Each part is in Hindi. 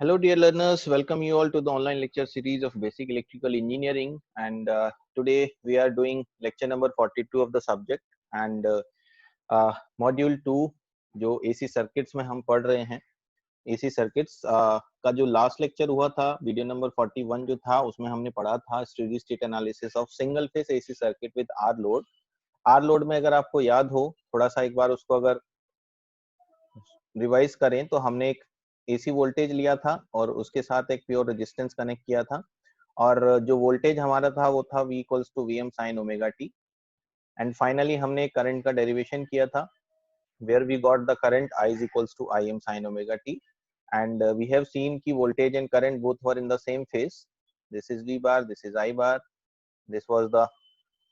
Hello, dear learners. Welcome you all to the online lecture series of Basic Electrical Engineering. And today we are doing lecture number 42 of the subject and module 2 जो AC circuits में हम पढ़ रहे हैं. AC circuits का जो लास्ट लेक्चर हुआ था, वीडियो नंबर 41 जो था, उसमें हमने पढ़ा था steady state analysis of single phase AC circuit with R load. R load में अगर आपको याद हो, थोड़ा सा एक बार उसको अगर रिवाइज करें तो हमने एक एसी वोल्टेज लिया था और उसके साथ एक प्योर रेजिस्टेंस कनेक्ट किया था और जो वोल्टेज हमारा था वो था V equals to V M sine omega T. And finally हमने करंट का डेरिवेशन किया था where we got the current I is equals to I M sine omega T. And we have seen कि voltage and current both were in the same phase. This is V bar, this is I bar. This was the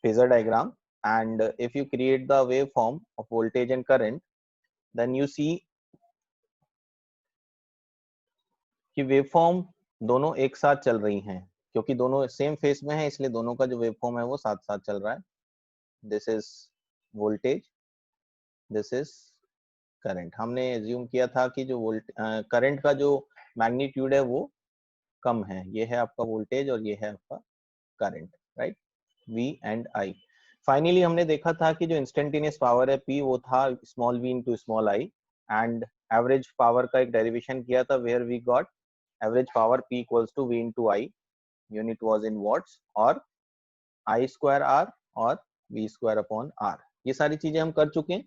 phasor diagram. And if you create the waveform of voltage and current, then you see कि वेवफॉर्म दोनों एक साथ चल रही हैं क्योंकि दोनों सेम फेस में है, इसलिए दोनों का जो वेवफॉर्म है वो साथ साथ चल रहा है. This is voltage, this is current. हमने एज्यूम किया था कि जो करंट का जो मैग्नीट्यूड है वो कम है. ये है आपका वोल्टेज और ये है आपका current, right, V and I. Finally हमने देखा था कि जो इंस्टेंटेनियस पावर है P वो था small v into small I. And average power का एक डेरिवेशन किया था where we got average power P equals to V into I. Unit was in watts और I square R और V square upon R. ये सारी चीजें हम कर चुके हैं.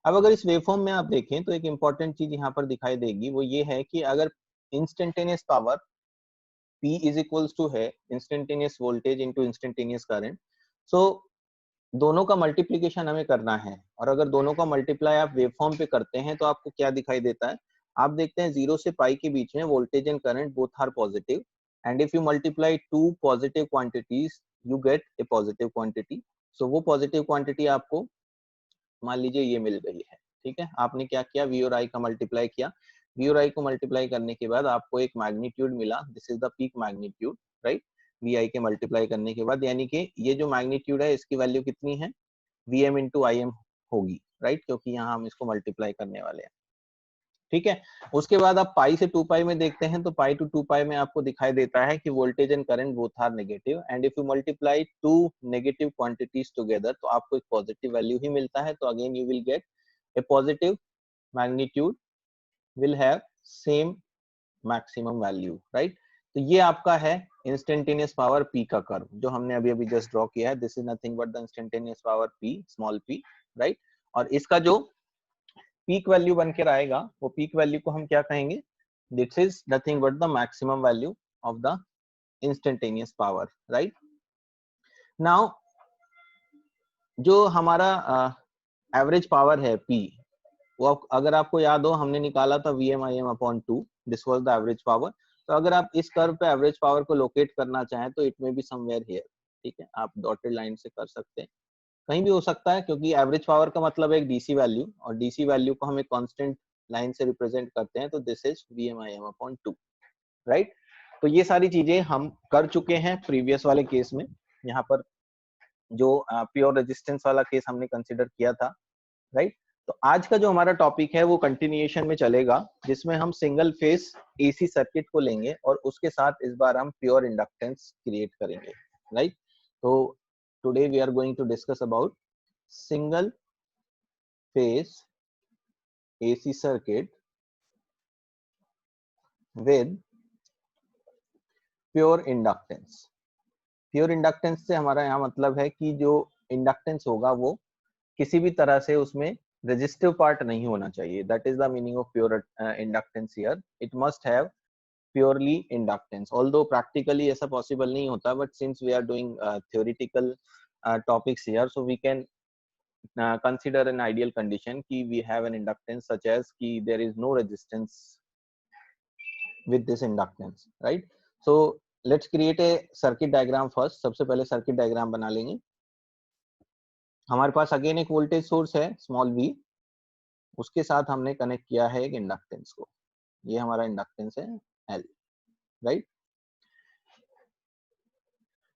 अब अगर इस वेवफॉर्म में आप देखें तो एक इंपॉर्टेंट चीज यहाँ पर दिखाई देगी, वो ये है कि अगर instantaneous power P is equals to है instantaneous voltage into instantaneous current, so दोनों का मल्टीप्लीकेशन हमें करना है. और अगर दोनों का मल्टीप्लाई आप वेवफॉर्म पे करते हैं तो आपको क्या दिखाई देता है, आप देखते हैं 0 से पाई के बीच में voltage and current both are positive. And if you multiply two positive quantities you get a positive quantity. So वो पॉजिटिव क्वांटिटी आपको मान लीजिए ये मिल गई है. ठीक है, आपने क्या किया, V और I का मल्टीप्लाई किया. V और I को मल्टीप्लाई करने के बाद आपको एक मैग्नीट्यूड मिला. This is the peak magnitude, right, VI के मल्टीप्लाई करने के बाद. यानी कि ये जो मैग्नीट्यूड है इसकी वैल्यू कितनी है, VM इंटू IM होगी, राइट, क्योंकि यहाँ हम इसको मल्टीप्लाई करने वाले हैं. ठीक है, उसके बाद आप पाई से 2 पाई में देखते हैं तो पाई टू 2 पाई में आपको दिखाई देता है कि voltage and current both are negative. And if you multiply two negative quantities together तो आपको एक पॉजिटिव वैल्यू ही मिलता है. तो again you will get a positive magnitude will have same maximum value, right. तो ये आपका है इंस्टेंटेनियस पावर P का कर्व जो हमने अभी अभी जस्ट ड्रॉ किया है. This is nothing but the instantaneous power P, small p, right. और इसका जो पीक वैल्यू बनकर आएगा वो पीक वैल्यू को हम क्या कहेंगे, this is nothing but the maximum value of the instantaneous power, right. Now जो हमारा एवरेज पावर है P, वो अगर आपको याद हो हमने निकाला था VMIM upon 2. This was the average power. तो अगर आप इस कर्व पे एवरेज पावर को लोकेट करना चाहें तो it may be somewhere here. ठीक है, आप डॉटेड लाइन से कर सकते हैं, कहीं भी हो सकता है, क्योंकि एवरेज पावर का मतलब है एक डीसी वैल्यू और डीसी वैल्यू को हम एक कांस्टेंट लाइन से रिप्रेजेंट करते हैं. तो this is VMIM upon 2, right. तो ये सारी चीजें हम कर चुके हैं प्रीवियस वाले केस में. यहाँ पर जो प्योर रेजिस्टेंस वाला केस हमने कंसिडर किया था, राइट. तो आज का जो हमारा टॉपिक है वो कंटिन्यूएशन में चलेगा जिसमें हम सिंगल फेस एसी सर्किट को लेंगे और उसके साथ इस बार हम प्योर इंडक्टेंस क्रिएट करेंगे, राइट. तो today we are going to discuss about single phase AC circuit with pure inductance. Pure inductance से हमारा यहाँ मतलब है कि जो इंडक्टेंस होगा वो किसी भी तरह से उसमें रेजिस्टिव पार्ट नहीं होना चाहिए. That is the meaning of pure inductance here. It must have purely inductance. Although practically ऐसा पॉसिबल नहीं होता, but since we are doing theoretical topics here, so we can consider an ideal condition कि we have an inductance such as कि there is no resistance with this inductance, right. So let's create a circuit diagram first. सबसे पहले सर्किट डायग्राम बना लेंगे. हमारे पास अगेन एक वोल्टेज सोर्स है स्मॉल v, उसके साथ हमने कनेक्ट किया है एक इंडक्टेंस को. ये हमारा इंडक्टेंस है L, right.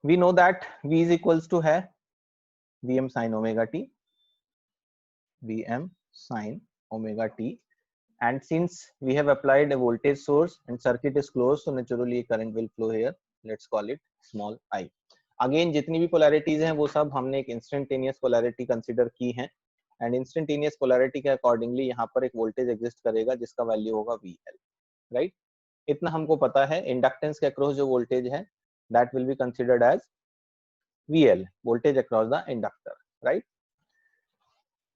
we know that v is equals to है Vm sin omega t, Vm sin omega t. and since we have applied a voltage source and circuit is closed, so naturally current will flow here. Let's call it small I. Again जितनी भी पोलैरिटीज हैं वो सब हमने एक इंस्टेंटेनियस पोलैरिटी कंसीडर की है, एंड इंस्टेंटेनियस पोलैरिटी के अकॉर्डिंगली यहाँ पर एक वोल्टेज एग्जिस्ट करेगा जिसका वैल्यू होगा VL, राइट? इतना हमको पता है। इंडक्टेंस के अक्रॉस जो वोल्टेज है that will be considered as VL, voltage across the inductor, right?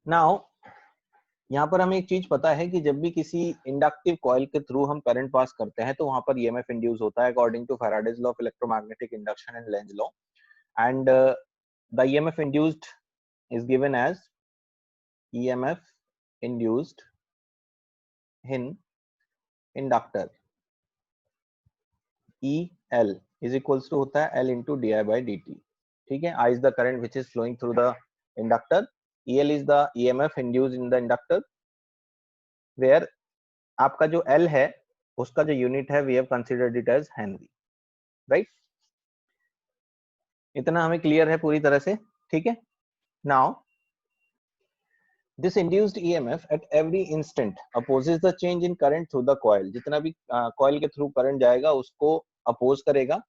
Now यहाँ पर हमें एक चीज पता है कि जब भी किसी इंडक्टिव कॉइल के थ्रू हम करंट पास करते हैं तो वहां पर ईएमएफ इंड्यूस होता है according to Faraday's law of electromagnetic induction and Lenz law, and the EMF induced is given as EMF induced in inductor, EL is equals to होता है L into di by dt, ठीक है? I is the current which is flowing through the inductor, EL is the EMF induced in the inductor, where आपका जो L है उसका जो यूनिट है we have considered it as Henry, right? इतना हमें क्लियर है पूरी तरह से, ठीक है? Now this induced EMF at every instant opposes the change in current through the coil, जितना भी coil के थ्रू करंट जाएगा उसको अपोज करेगा.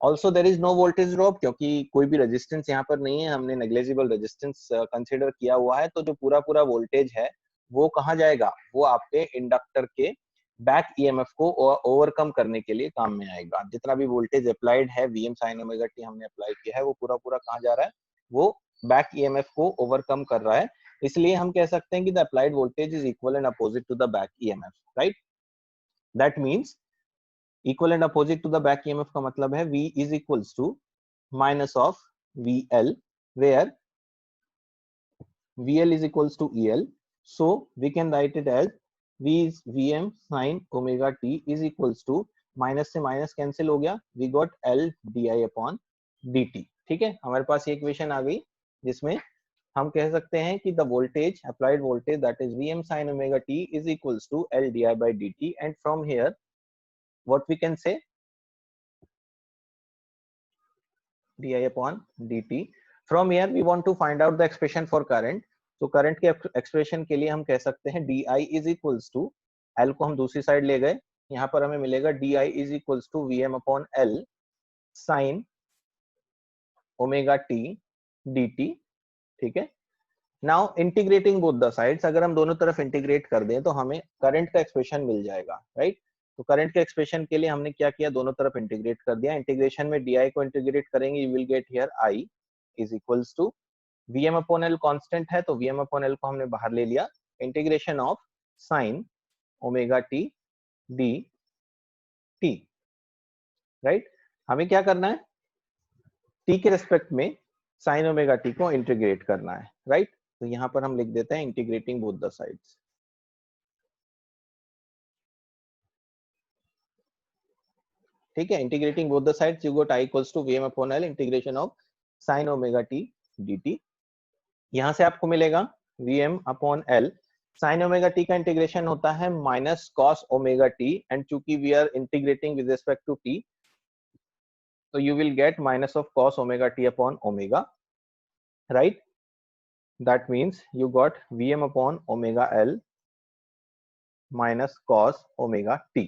Also there is no voltage drop क्योंकि कोई भी रेजिस्टेंस यहाँ पर नहीं है, हमने नेग्लिजिबल रेजिस्टेंस कंसीडर किया हुआ है, तो जो पूरा पूरा वोल्टेज है वो कहाँ जाएगा? वो आपके इंडक्टर के बैक ईएमएफ को ओवरकम करने के लिए काम में आएगा. जितना भी वोल्टेज अप्लाइड है Vm sin ओमेगा t हमने अप्लाई किया है वो पूरा पूरा कहाँ जा रहा है? वो बैक ईएमएफ को ओवरकम कर रहा है. इसलिए हम कह सकते हैं कि the applied voltage is equal and opposite to the back EMF, right? That means equal and opposite to the back EMF का मतलब है V is equals to minus of VL, where VL is equals to EL, so we can write it as V is Vm sin omega t is equals to minus से माइनस कैंसिल हो गया, we got L di upon dt, ठीक है? हमारे पास ये इक्वेशन आ गई जिसमें हम कह सकते हैं कि the voltage applied voltage that is Vm sin omega t is equals to L di by dt, and from here what we can say, di upon dt. From here we want to find out the expression for current, तो करंट के एक्सप्रेशन के लिए हम कह सकते हैं di is equals to L को हम दूसरी साइड ले गए, यहाँ पर हमें मिलेगा di is equals to Vm upon L sin omega t dt, ठीक है? Now integrating both the sides, अगर हम दोनों तरफ इंटीग्रेट कर दें तो हमें करंट का एक्सप्रेशन मिल जाएगा, राइट? तो करंट के एक्सप्रेशन के लिए हमने क्या किया? दोनों तरफ इंटीग्रेट कर दिया. इंटीग्रेशन में di को इंटीग्रेट करेंगे, you will get here I is equals to Vm upon L constant है तो Vm upon L को हमने बाहर ले लिया, integration of sin omega t dt, right? हमें क्या करना है? t के रेस्पेक्ट में sin ओमेगा t को इंटीग्रेट करना है, राइट? तो यहाँ पर हम लिख देते हैं इंटीग्रेटिंग बोथ द साइड्स, ठीक है? Integrating both the sides you got I equals to Vm upon L integration of sin omega t dt. यहाँ से आपको मिलेगा Vm upon L sin omega t का इंटीग्रेशन होता है minus cos omega t, and चूंकि we are integrating with respect to t तो you will get minus of cos omega t upon omega, right? That means you got Vm upon omega L minus cos omega t.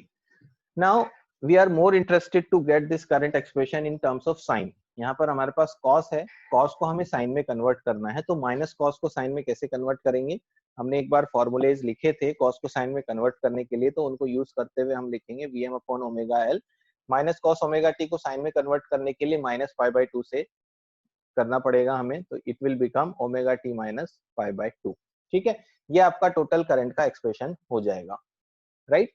Now we are more interested to get this current expression in terms of sin. यहाँ पर हमारे पास cos है, cos को हमें sin में कन्वर्ट करना है, तो माइनस cos को sin में कैसे कन्वर्ट करेंगे? हमने एक बार फॉर्मूलेज लिखे थे cos को sin में कन्वर्ट करने के लिए, तो उनको यूज करते हुए हम लिखेंगे Vm upon omega L minus cos omega t को sin में कन्वर्ट करने के लिए माइनस पाई बाई 2 से करना पड़ेगा हमें, तो it will become omega t minus pi by 2, ठीक है? ये आपका टोटल करंट का एक्सप्रेशन हो जाएगा, राइट?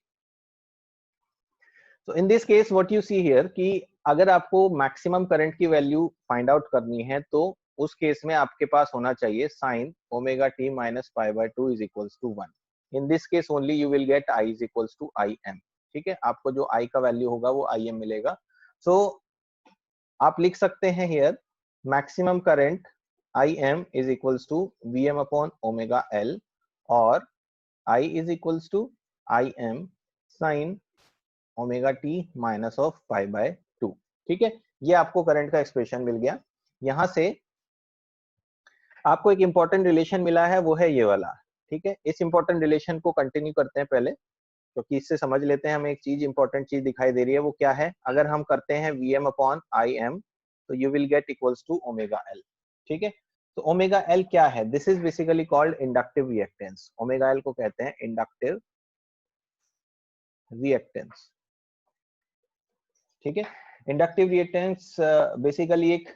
तो इन this case what you see here कि अगर आपको मैक्सिमम करंट की वैल्यू फाइंड आउट करनी है तो उस केस में आपके पास होना चाहिए sin omega t minus pi by 2 is equals to 1. In this case only you will get I is equals to IM, ठीक है? आपको जो I का वैल्यू होगा वो IM मिलेगा. सो आप लिख सकते हैं here maximum current IM is equals to Vm upon omega L, और I is equals to IM sin omega t minus of pi by 2, ठीक है? ये आपको करंट का एक्सप्रेशन मिल गया. यहां से आपको एक इंपॉर्टेंट रिलेशन मिला है, वो है ये वाला, ठीक है, इस इंपॉर्टेंट रिलेशन को कंटिन्यू करते हैं पहले, क्योंकि इससे समझ लेते हैं हमें एक चीज, इंपॉर्टेंट चीज दिखाई दे रही है, वो क्या है? अगर हम करते हैं Vm अपॉन Im, तो you will get equals to omega L. ठीक है, तो ओमेगा एल क्या है? This is basically called inductive reactance. Omega L को कहते हैं इंडक्टिव रिएक्टेंस। ठीक है, इंडक्टिव रिएक्टेंस बेसिकली एक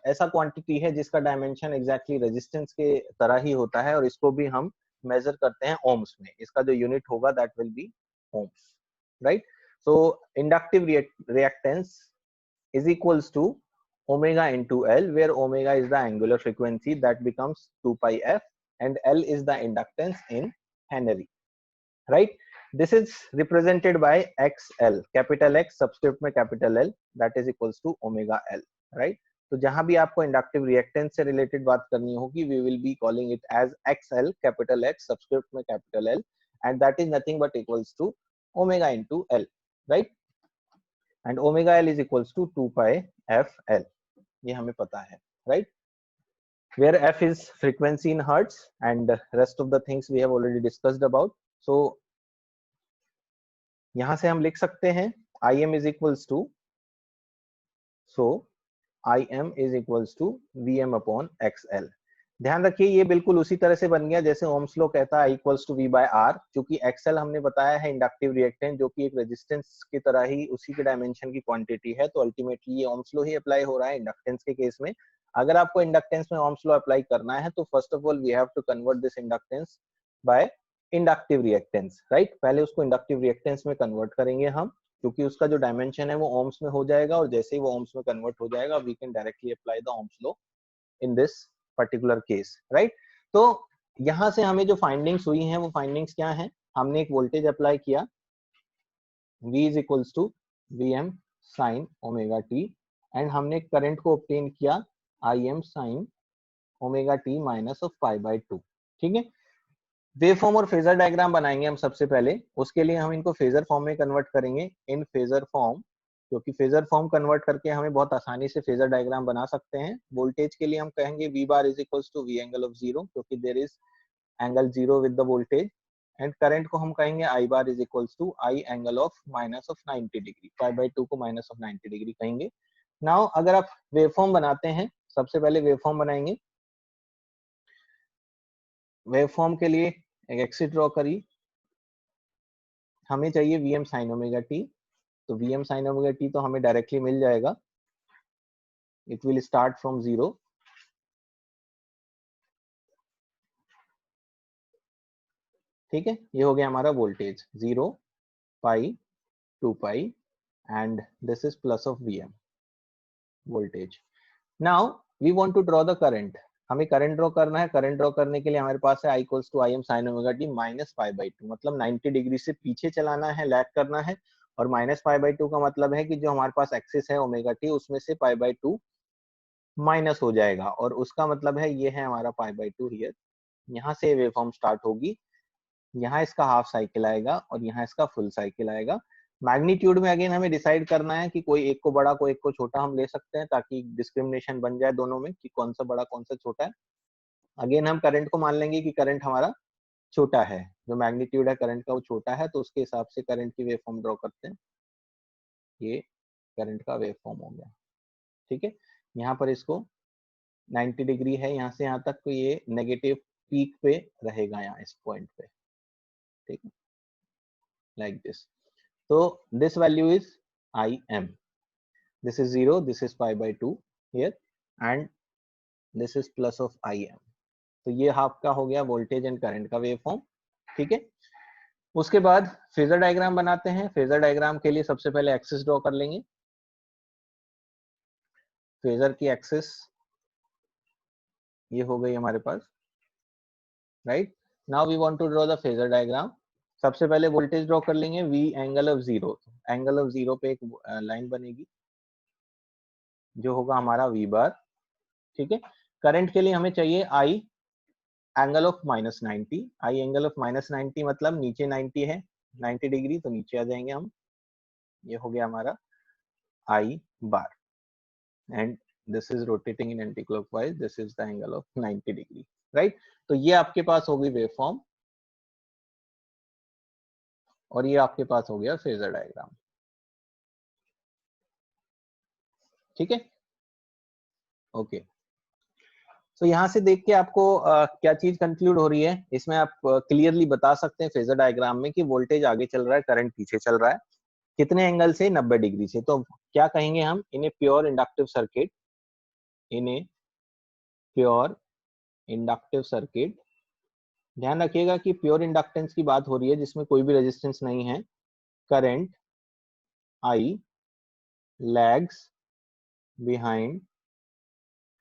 ऐसा क्वांटिटी है जिसका डायमेंशन एग्जैक्टली रेजिस्टेंस के तरह ही होता है, और इसको भी हम मेजर करते हैं ओम्स में। इसका जो यूनिट होगा that will be ohms, right? So inductive reactance is equals to omega into L, where omega is the angular frequency that becomes 2 pi f, and L is the inductance in Henry, right? This is represented by XL, capital X subscript में capital L, that is equals to omega L, right? तो जहां भी आपको इंडक्टिव रिएक्टेंस से रिलेटेड बात करनी होगी, we will be calling it as XL, capital X subscript में capital L, and that is nothing but equals to omega into L, right? And omega L is equals to 2 pi f L, ये हमें पता है, right? Where f is frequency in hertz and rest of the things we have already discussed about. So यहां से हम लिख सकते हैं Im is equals to, so Im is equals to Vm upon XL। ध्यान रखिए ये बिल्कुल उसी तरह से बन गया जैसे ओम्स लॉ कहता है equals to V by R, क्योंकि XL हमने बताया है इंडक्टिव रिएक्टेंस, जो कि एक रेजिस्टेंस की तरह ही उसी के डायमेंशन की क्वांटिटी है, तो अल्टीमेटली ये ओम्स लॉ ही अप्लाई हो रहा है इंडक्टेंस के केस में। अगर आपको इंडक्टेंस में ओम्स लॉ अप्लाई करना है तो first of all we have to convert this inductance by inductive reactance, right? पहले उसको इंडक्टिव रिएक्टेंस में कन्वर्ट करेंगे हम, क्योंकि उसका जो डायमेंशन है वो ओम्स में हो जाएगा, और जैसे ही वो ओम्स में कन्वर्ट हो जाएगा we can directly apply the Ohm's law in this particular case, right? तो यहां से हमें जो फाइंडिंग्स हुई हैं वो फाइंडिंग्स क्या हैं? हमने एक वोल्टेज अप्लाई किया V is equals to Vm sin omega t, and हमने करंट को ऑब्टेन किया Im sin omega t minus of pi by 2। ठीक है, वेवफॉर्म और फेजर डायग्राम बनाएंगे हम सबसे पहले। उसके लिए हम इनको फेजर फॉर्म में कन्वर्ट करेंगे, इन फेजर फॉर्म, क्योंकि फेजर फॉर्म कन्वर्ट करके हमें बहुत आसानी से फेजर डायग्राम बना सकते हैं। वोल्टेज के लिए हम कहेंगे V bar is equals to V angle of zero, क्योंकि there is angle zero with the voltage, and current को हम कहेंगे I bar is equals to I angle of minus of 90 degree, pi by 2 को माइनस ऑफ 90 डिग्री कहेंगे। नाउ अगर आप वेवफॉर्म बनाते हैं, सबसे पहले वेवफॉर्म बनाएंगे। वेवफॉर्म के लिए एक एक्सिस ड्रॉ करिए, हमें चाहिए Vm sin ओमेगा t, तो Vm sin ओमेगा t तो हमें डायरेक्टली मिल जाएगा, it will start from zero, ठीक है? ये हो गया हमारा voltage 0 pi 2 pi, and this is plus of Vm voltage. Now we want to draw the current, हमें करंट ड्रॉ करना है। करंट ड्रॉ करने के लिए हमारे पास है I equals to Im sin omega t minus pi by 2, मतलब 90 डिग्री से पीछे चलाना है, लैग करना है, और माइनस पाई बाई 2 का मतलब है कि जो हमारे पास एक्सिस है ओमेगा t उसमें से पाई बाई 2 माइनस हो जाएगा, और उसका मतलब है ये है हमारा पाई बाई 2 हियर। यहाँ से वेवफॉर्म स्टार्ट होगी, यहाँ इसका हाफ साइकिल आएगा और यहाँ इसका फुल साइकिल आएगा। मैग्नीट्यूड में अगेन हमें डिसाइड करना है कि कोई एक को बड़ा कोई एक को छोटा हम ले सकते हैं, ताकि डिस्क्रिमिनेशन बन जाए दोनों में कि कौन सा बड़ा कौन सा छोटा है। अगेन हम करंट को मान लेंगे कि करंट हमारा छोटा है, जो मैग्नीट्यूड है करंट का वो छोटा है, तो उसके हिसाब से करंट की वेवफॉर्म ड्रॉ करते हैं। ये करंट का वेवफॉर्म हो गया, ठीक है? यहाँ पर इसको 90 डिग्री है यहाँ से यहाँ तक, तो ये नेगेटिव पीक पे रहेगा यहाँ इस पॉइंट पे, ठीक है, like this. So this value is Im. This is 0, this is pi by 2 here, and this is plus of Im. तो ये हाफ का हो गया वोल्टेज एंड करंट का वेवफॉर्म, ठीक है? उसके बाद फेजर डायग्राम बनाते हैं। फेजर डायग्राम के लिए सबसे पहले एक्सिस ड्रॉ कर लेंगे। फेजर की एक्सिस ये हो गई हमारे पास, right? Now we want to draw the phasor diagram. सबसे पहले वोल्टेज ड्रॉ कर लेंगे V angle of zero. Angle of zero पे एक लाइन बनेगी जो होगा हमारा V बार, ठीक है? करंट के लिए हमें चाहिए I angle of minus 90। I angle of minus 90 मतलब नीचे 90 है, 90 डिग्री, तो नीचे आ जाएंगे हम। ये हो गया हमारा I bar, and this is rotating in anti clockwise, this is the angle of 90 degree, right. तो ये आपके पास होगी वेवफॉर्म और ये आपके पास हो गया फेजर डायग्राम। ठीक है, ओके। तो यहाँ से देख के आपको क्या चीज कंक्लूड हो रही है, इसमें आप क्लियरली बता सकते हैं फेजर डायग्राम में कि वोल्टेज आगे चल रहा है, करंट पीछे चल रहा है। कितने एंगल से? 90 डिग्री से। तो क्या कहेंगे हम? In a pure inductive circuit, in a pure inductive circuit, ध्यान रखिएगा कि प्योर इंडक्टेंस की बात हो रही है जिसमें कोई भी रेजिस्टेंस नहीं है। Current I lags behind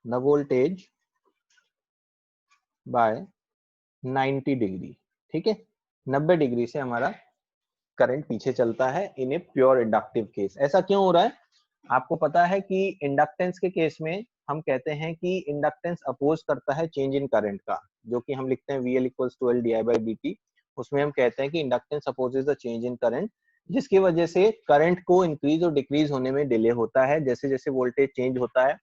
the voltage by 90 degree. ठीक है, 90 डिग्री से हमारा करंट पीछे चलता है इन ए प्योर इंडक्टिव केस। ऐसा क्यों हो रहा है? आपको पता है कि इंडक्टेंस के केस में हम कहते हैं कि इंडक्टेंस अपोज करता है चेंज इन करंट का, जो कि हम लिखते हैं VL = L di/dt। उसमें हम कहते हैं कि inductance opposes the change in current, जिसकी वजह से करंट को इंक्रीज और डिक्रीज होने में डिले होता है। जैसे जैसे वोल्टेज चेंज होता है,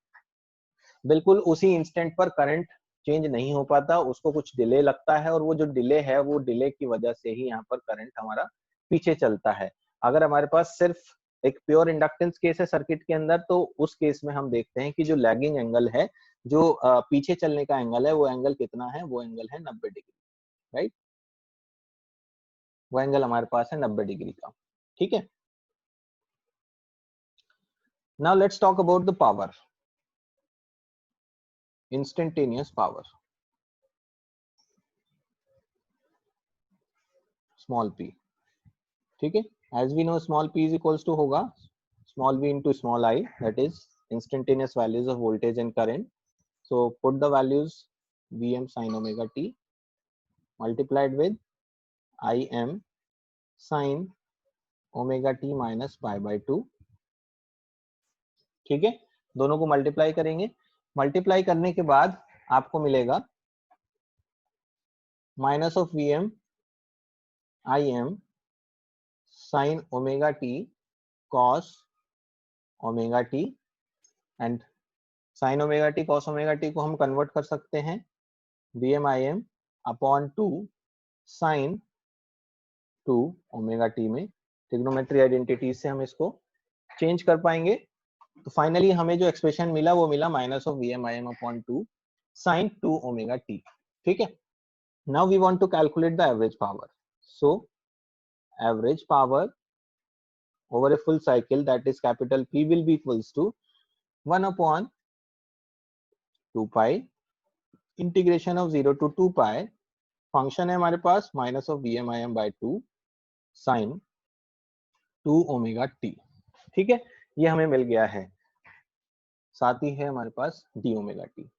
बिल्कुल उसी इंस्टेंट पर करंट चेंज नहीं हो पाता, उसको कुछ डिले लगता है, और वो जो डिले है वो डिले की वजह से ही यहाँ पर करंट हमारा पीछे चलता है। अगर हमारे पास सिर्फ एक प्योर इंडक्टेंस केस है सर्किट के अंदर, तो उस केस में हम देखते हैं कि जो लैगिंग एंगल है, जो पीछे चलने का एंगल है, वो एंगल कितना है? वो एंगल है 90 डिग्री, राइट। वो एंगल हमारे पास है 90 डिग्री का। ठीक है, now let's talk about the power, instantaneous power, small p। ठीक है, as we know small p is equals to होगा small v into small I, that is instantaneous values of voltage and current. So put the values Vm sin omega t multiplied with Im sin omega t minus pi by 2। ठीक है, दोनों को मल्टीप्लाई करेंगे। मल्टीप्लाई करने के बाद आपको मिलेगा minus of Vm Im sin omega t cos omega t, and sin omega T cos omega T को हम कन्वर्ट कर सकते हैं VMIM upon 2 sin 2 omega T में। ट्रिग्नोमेट्री आइडेंटिटी से हम इसको चेंज कर पाएंगे। तो फाइनली हमें जो एक्सप्रेशन मिला वो मिला minus of VMIM upon 2 sin 2 omega T. ठीक है, now we want to calculate the average power. So average power over a full cycle, that is capital P, will be equals to 1 upon 2 pi integration of 0 to 2 pi, function है हमारे पास minus of VMIM by 2 sin 2 omega T. ठीक है, ये हमें मिल गया है, साथ ही है हमारे पास डी ओमेगा टी।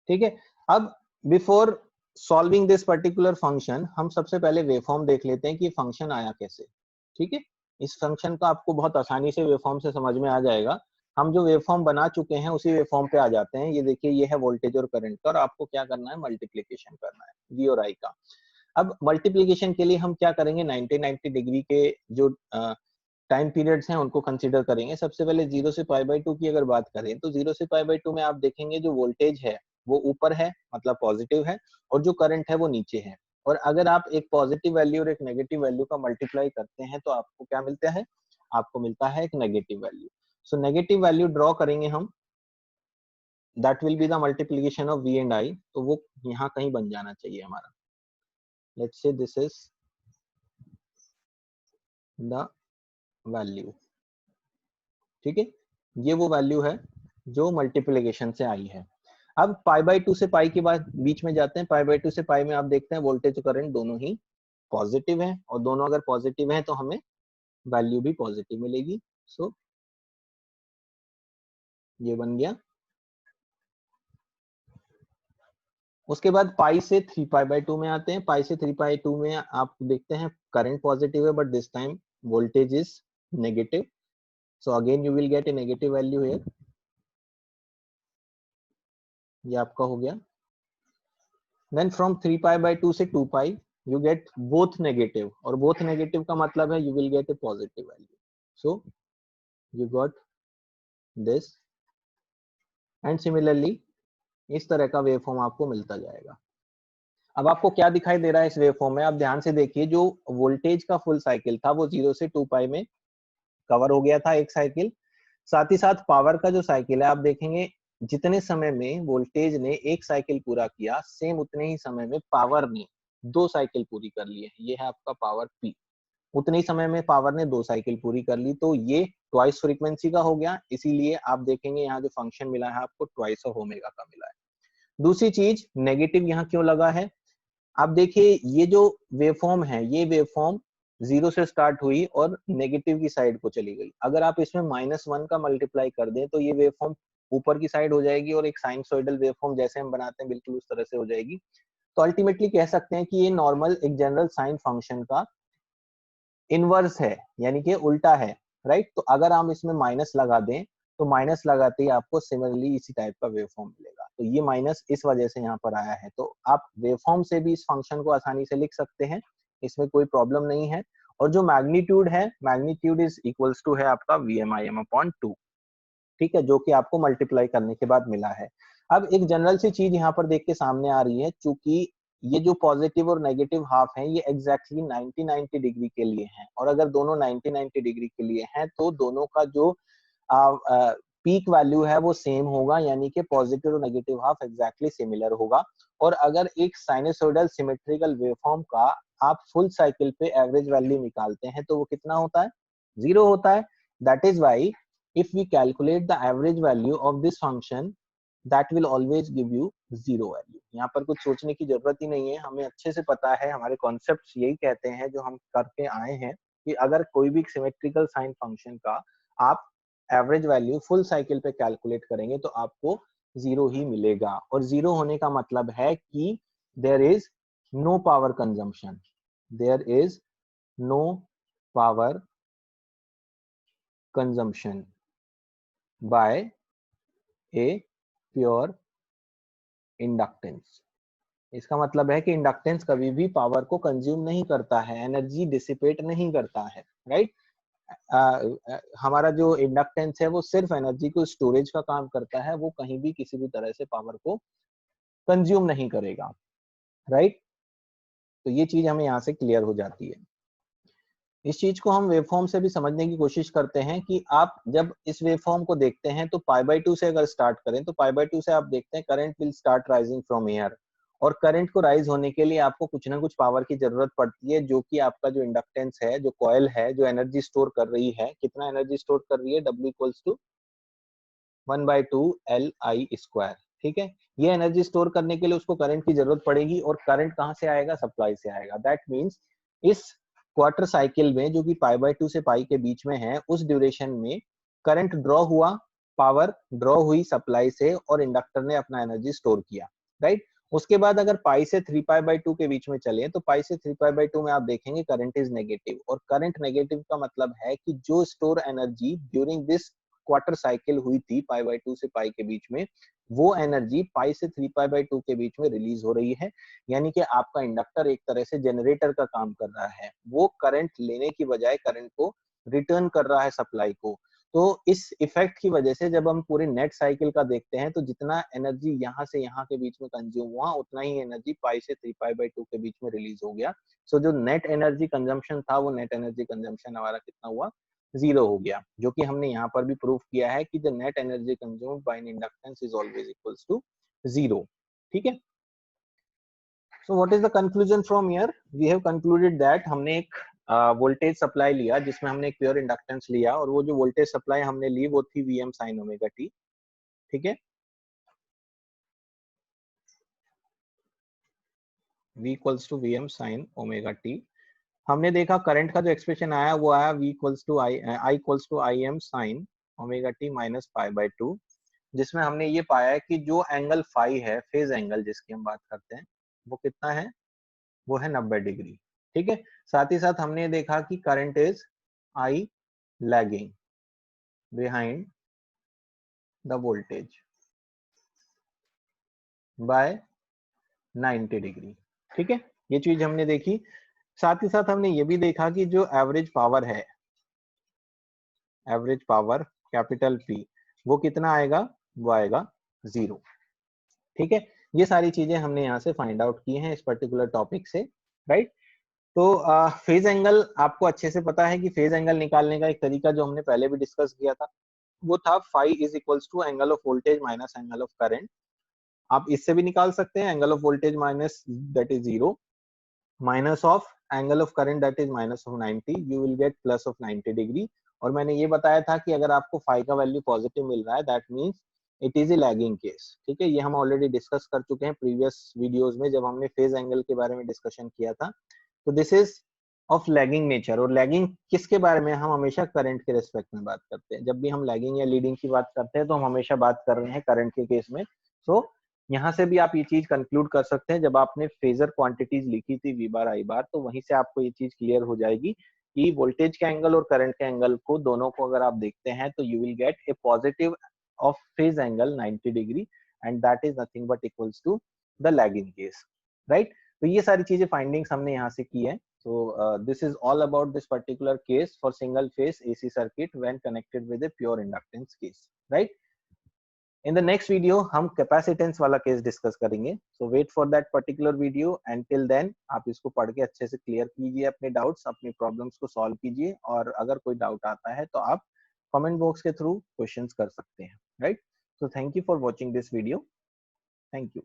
ठीक है, अब before solving this particular function, हम सबसे पहले वेवफॉर्म देख लेते हैं कि फंक्शन आया कैसे। ठीक है, इस फंक्शन का आपको बहुत आसानी से वेवफॉर्म से समझ में आ जाएगा। हम जो वेवफॉर्म बना चुके हैं उसी वेवफॉर्म पे आ जाते हैं। ये देखिए, ये है वोल्टेज और करंट का, और आपको क्या करना है? मल्टीप्लीकेशन करना है वी और आई का। अब मल्टीप्लीकेशन के लिए हम क्या करेंगे? 90 डिग्री के जो टाइम पीरियड्स हैं उनको कंसीडर करेंगे। सबसे पहले 0 से पाई बाई 2 की अगर बात करें, तो 0 से पाई बाई 2 में आप देखेंगे जो वोल्टेज है वो ऊपर है, मतलब पॉजिटिव है, और जो करंट है वो नीचे है। और अगर आप एक पॉजिटिव वैल्यू और एक नेगेटिव वैल्यू का मल्टीप्लाई करते हैं तो आपको क्या मिलता है? आपको मिलता है एक negative value. So negative value draw करेंगे हम, that will be the multiplication of V and I. तो वो यहाँ कहीं बन जाना चाहिए हमारा। Let's say this is the value. ठीक है, ये वो वैल्यू है जो मल्टीप्लीकेशन से आई है। अब पाई बाई 2 से पाई के बाद बीच में जाते हैं। पाई बाई 2 से पाई में आप देखते हैं वोल्टेज और करंट दोनों ही पॉजिटिव है, और दोनों अगर पॉजिटिव है तो हमें वैल्यू भी पॉजिटिव मिलेगी। सो ये बन गया। उसके बाद पाई से 3 पाई बाई 2 में आते हैं। पाई से 3 पाई 2 में आप देखते हैं करंट पॉजिटिव है, but this time voltage is negative. So again you will get A negative value here. ये आपका हो गया। देन फ्रॉम 3 पाई बाई 2 से 2 पाई you get both negative, और both negative का मतलब है you will get a positive value. So you got this, and similarly इस तरह का वेव फॉर्म आपको मिलता जाएगा। अब आपको क्या दिखाई दे रहा है इस वेव फॉर्म में, आप ध्यान से देखिए, जो वोल्टेज का फुल साइकिल था वो 0 से 2 पाई में कवर हो गया था एक साइकिल। साथ ही साथ पावर का जो साइकिल है, आप देखेंगे जितने समय में वोल्टेज ने एक साइकिल पूरा किया, सेम उतने ही समय में पावर ने 2 साइकिल पूरी कर लिए। ये है आपका पावर पी। उतने ही समय में पावर ने 2 साइकिल पूरी कर ली, तो ये ट्वाइस फ्रीक्वेंसी का हो गया। इसीलिए आप देखेंगे यहाँ जो फंक्शन मिला है आपको ट्वाइस ऑफ ओमेगा का मिला है। दूसरी चीज, नेगेटिव यहाँ क्यों लगा है, आप देखिए ये जो वेवफॉर्म है, ये वेवफॉर्म 0 से स्टार्ट हुई और नेगेटिव की साइड को चली गई। अगर आप इसमें -1 का मल्टीप्लाई कर दें तो ये वेवफॉर्म ऊपर की साइड हो जाएगी और एक साइनसोइडल वेवफॉर्म जैसे हम बनाते हैं बिल्कुल उस तरह से हो जाएगी। तो अल्टीमेटली कह सकते हैं कि ये नॉर्मल एक जनरल साइन फंक्शन का इनवर्स है, यानी कि उल्टा है, राइट। तो अगर हम इसमें माइनस लगा दें तो माइनस लगाते ही आपको सिमिलरली इसी टाइप का वेवफॉर्म मिलेगा। तो ये माइनस इस वजह से यहाँ पर आया है। तो आप वेवफॉर्म से भी इस फंक्शन को आसानी से लिख सकते हैं, इसमें कोई प्रॉब्लम नहीं है। और जो मैग्नीट्यूड है, मैग्नीट्यूड इज इक्वल्स टू है आपका VMIM/2, ठीक है, जो कि आपको मल्टीप्लाई करने के बाद मिला है। अब एक जनरल सी चीज यहाँ पर देख के सामने आ रही है, चूंकि ये जो पॉजिटिव और नेगेटिव हाफ है ये एग्जैक्टली 90-90 डिग्री के लिए हैं, और अगर दोनों 90-90 डिग्री के लिए हैं तो दोनों का जो पीक वैल्यू है वो सेम होगा, यानी कि पॉजिटिव और नेगेटिव हाफ एग्जैक्टली सिमिलर होगा। और अगर एक साइनसोइडल सिमेट्रिकल वेवफॉर्म का आप फुल साइकिल पे एवरेज वैल्यू निकालते हैं तो वो कितना होता है, 0 होता है। That is why if we calculate the average value of this function, that will always give you 0 value। यहाँ पर कुछ सोचने की जरूरत ही नहीं है, हमें अच्छे से पता है, हमारे कॉन्सेप्ट्स यही कहते हैं जो हम करके आए हैं, कि अगर कोई भी सिमेट्रिकल साइन फंक्शन का आप एवरेज वैल्यू फुल साइकिल पे कैलकुलेट करेंगे तो आपको 0 ही मिलेगा। और 0 होने का मतलब है कि there is no power consumption, there is no power consumption by a pure inductance. इसका मतलब है कि इंडक्टेंस कभी भी पावर को कंज्यूम नहीं करता है, एनर्जी डिसिपेट नहीं करता है, राइट। हमारा जो इंडक्टेंस है वो सिर्फ एनर्जी को स्टोरेज का काम करता है, वो कहीं भी किसी भी तरह से पावर को कंज्यूम नहीं करेगा, राइट। तो ये चीज हमें यहाँ से क्लियर हो जाती है। इस चीज को हम वेवफॉर्म से भी समझने की कोशिश करते हैं कि आप जब इस वेवफॉर्म को देखते हैं तो π/2 से अगर स्टार्ट करें तो π/2 से आप देखते हैं current will start rising from air, और करंट को राइज होने के लिए आपको कुछ ना कुछ पावर की जरूरत पड़ती है, जो कि आपका जो इंडक्टेंस है, जो कॉइल है, जो एनर्जी स्टोर कर रही है, कितना एनर्जी स्टोर कर रही है, W = 1/2 Li², ठीक है। ये एनर्जी स्टोर करने के लिए उसको करंट की जरूरत पड़ेगी, और करंट कहां से आएगा, सप्लाई से आएगा। दैट मीन्स इस क्वार्टर साइकिल में जो कि π/2 से पाई के बीच में है, उस ड्यूरेशन में करंट ड्रॉ हुआ, पावर ड्रॉ हुई सप्लाई से, और इंडक्टर ने अपना एनर्जी स्टोर किया, राइट। उसके बाद अगर पाई से 3π/2 के बीच में चले तो पाई से 3π/2 में आप देखेंगे करंट इज नेगेटिव, और करंट नेगेटिव का मतलब है कि जो store energy during this quarter cycle हुई थी π/2 से पाई के बीच में, वो एनर्जी पाई से 3π/2 के बीच में रिलीज हो रही है। यानी कि आपका इंडक्टर एक तरह से जनरेटर का काम कर रहा है, वो करंट लेने की बजाय करंट को रिटर्न कर रहा है सप्लाई को। तो इस इफेक्ट की वजह से जब हम पूरे नेट साइकिल का देखते हैं तो जितना एनर्जी यहाँ से यहाँ के बीच में कंज्यूम हुआ, उतना ही एनर्जी पाई से 3π/2 के बीच में रिलीज हो गया। सो जो नेट एनर्जी कंजम्पशन था, वो नेट एनर्जी कंजम्पशन हमारा कितना हुआ, 0 हो गया, जो कि हमने यहाँ पर भी प्रूव किया है कि the net energy consumed by an inductance is always equals to 0, ठीक है। So what is the conclusion from here? We have concluded that हमने एक वोल्टेज सप्लाई लिया जिसमें हमने एक प्योर इंडक्टेंस लिया, और वो जो वोल्टेज सप्लाई हमने ली वो थी Vm sin ओमेगा t, ठीक है। V equals to Vm sin omega t। हमने देखा करंट का जो एक्सप्रेशन आया वो आया V equals to Im sin omega t minus π/2, जिसमें हमने ये पाया है कि जो एंगल फाई है, फेज एंगल जिसकी हम बात करते हैं, वो कितना है, वो है 90 डिग्री, ठीक है। साथ ही साथ हमने देखा कि current is I lagging behind the voltage by 90 degree, ठीक है। ये चीज हमने देखी। साथ ही साथ हमने ये भी देखा कि जो एवरेज पावर है, एवरेज पावर कैपिटल P, वो कितना आएगा, वो आएगा 0, ठीक है, ये सारी चीजें हमने यहाँ से फाइंड आउट की हैं इस पर्टिकुलर टॉपिक से, राइट। तो फेज एंगल आपको अच्छे से पता है कि फेज एंगल निकालने का एक तरीका जो हमने पहले भी डिस्कस किया था वो था phi is equals to angle of voltage minus angle of current. आप इससे भी निकाल सकते हैं, angle of voltage minus that is 0 minus of angle of current that is minus of 90, you will get plus of 90 degree. और मैंने ये बताया था कि अगर आपको फाई का वैल्यू पॉजिटिव मिल रहा है that means it is a lagging case. ठीक है, ये हम ऑलरेडी डिस्कस कर चुके हैं प्रीवियस वीडियोस में जब हमने फेज एंगल के बारे में डिस्कशन किया था। तो this is of lagging nature. और लैगिंग किसके बारे में, हम हमेशा करंट के रिस्पेक्ट में बात करते हैं। जब भी हम लैगिंग या लीडिंग की बात करते हैं तो हम हमेशा बात कर रहे हैं करंट के केस में। सो यहाँ से भी आप ये चीज कंक्लूड कर सकते हैं, जब आपने फेजर क्वांटिटीज लिखी थी वी बार आई बार, तो वहीं से आपको ये चीज क्लियर हो जाएगी कि वोल्टेज के एंगल और करंट के एंगल को दोनों को अगर आप देखते हैं तो you will get a positive of phase angle 90 degree and that is nothing but equals to the lagging case, right. तो ये सारी चीजें फाइंडिंग्स हमने यहाँ से की है। So this is all about this particular case for single phase AC circuit when connected with a pure inductance case, right? In the next video हम capacitance वाला केस डिस्कस करेंगे। So wait for that particular video and till then आप इसको पढ़ के अच्छे से क्लियर कीजिए अपने डाउट्स, अपनी प्रॉब्लम्स को सॉल्व कीजिए, और अगर कोई डाउट आता है तो आप कमेंट बॉक्स के थ्रू क्वेश्चंस कर सकते हैं, right. So thank you for watching this video. Thank you.